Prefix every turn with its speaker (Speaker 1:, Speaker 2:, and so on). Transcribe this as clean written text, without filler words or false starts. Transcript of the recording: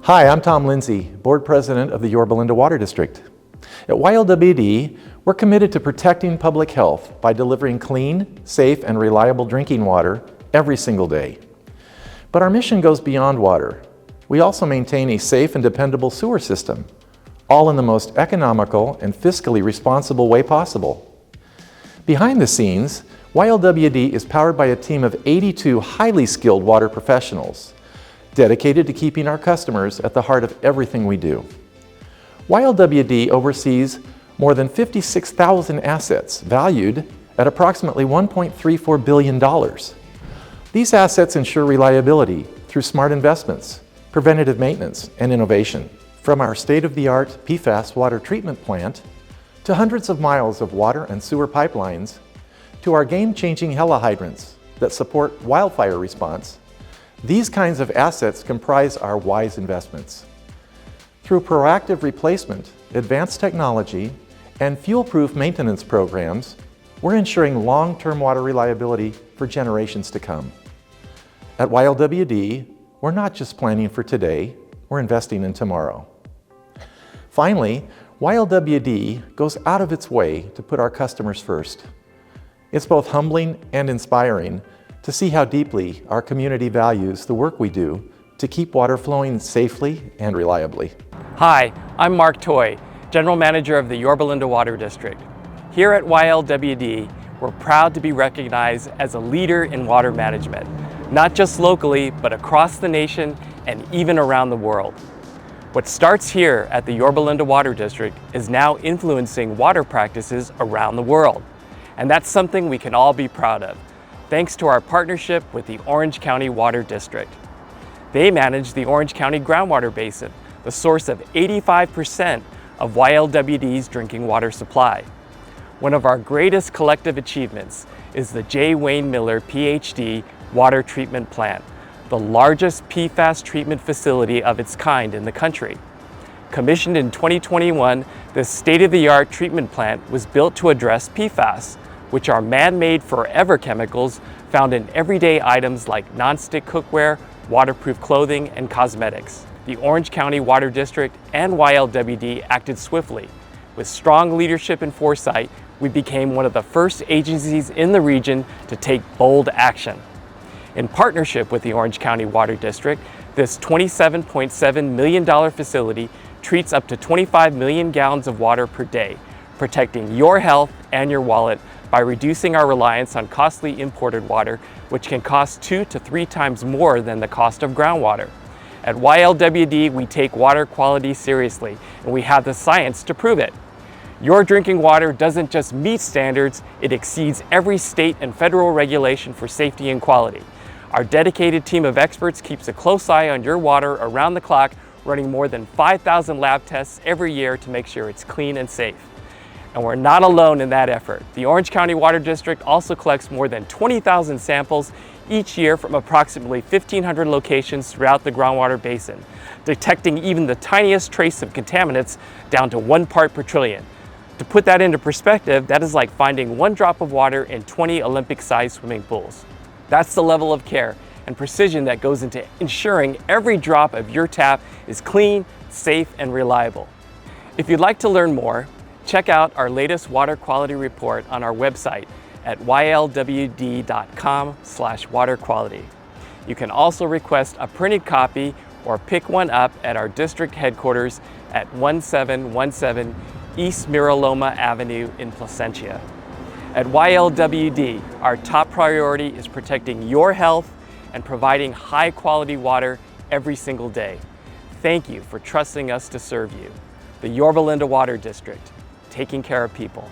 Speaker 1: Hi, I'm Tom Lindsey, Board President of the Yorba Linda Water District. At YLWD, we're committed to protecting public health by delivering clean, safe, and reliable drinking water every single day. But our mission goes beyond water. We also maintain a safe and dependable sewer system, all in the most economical and fiscally responsible way possible. Behind the scenes, YLWD is powered by a team of 82 highly skilled water professionals, dedicated to keeping our customers at the heart of everything we do. YLWD oversees more than 56,000 assets valued at approximately $1.34 billion. These assets ensure reliability through smart investments, preventative maintenance, and innovation. From our state-of-the-art PFAS water treatment plant to hundreds of miles of water and sewer pipelines to our game-changing helihydrants that support wildfire response, these kinds of assets comprise our wise investments. Through proactive replacement, advanced technology, and fuel-proof maintenance programs, we're ensuring long-term water reliability for generations to come. At YLWD, we're not just planning for today, we're investing in tomorrow. Finally, YLWD goes out of its way to put our customers first. It's both humbling and inspiring to see how deeply our community values the work we do to keep water flowing safely and reliably.
Speaker 2: Hi, I'm Mark Toy, General Manager of the Yorba Linda Water District. Here at YLWD, we're proud to be recognized as a leader in water management, not just locally, but across the nation and even around the world. What starts here at the Yorba Linda Water District is now influencing water practices around the world. And that's something we can all be proud of, thanks to our partnership with the Orange County Water District. They manage the Orange County groundwater basin, the source of 85% of YLWD's drinking water supply. One of our greatest collective achievements is the J. Wayne Miller, PhD, water treatment plant, the largest PFAS treatment facility of its kind in the country. Commissioned in 2021, this state-of-the-art treatment plant was built to address PFAS, which are man-made forever chemicals found in everyday items like non-stick cookware, waterproof clothing, and cosmetics. The Orange County Water District and YLWD acted swiftly. With strong leadership and foresight, we became one of the first agencies in the region to take bold action. In partnership with the Orange County Water District, this $27.7 million facility treats up to 25 million gallons of water per day, protecting your health and your wallet by reducing our reliance on costly imported water, which can cost 2 to 3 times more than the cost of groundwater. At YLWD, we take water quality seriously, and we have the science to prove it. Your drinking water doesn't just meet standards, it exceeds every state and federal regulation for safety and quality. Our dedicated team of experts keeps a close eye on your water around the clock, running more than 5,000 lab tests every year to make sure it's clean and safe. And we're not alone in that effort. The Orange County Water District also collects more than 20,000 samples each year from approximately 1,500 locations throughout the groundwater basin, detecting even the tiniest trace of contaminants down to 1 part per trillion. To put that into perspective, that is like finding 1 drop of water in 20 Olympic-sized swimming pools. That's the level of care and precision that goes into ensuring every drop of your tap is clean, safe, and reliable. If you'd like to learn more, check out our latest water quality report on our website at ylwd.com/water quality. You can also request a printed copy or pick one up at our district headquarters at 1717 East Miraloma Avenue in Placentia. At YLWD, our top priority is protecting your health and providing high quality water every single day. Thank you for trusting us to serve you. The Yorba Linda Water District, taking care of people.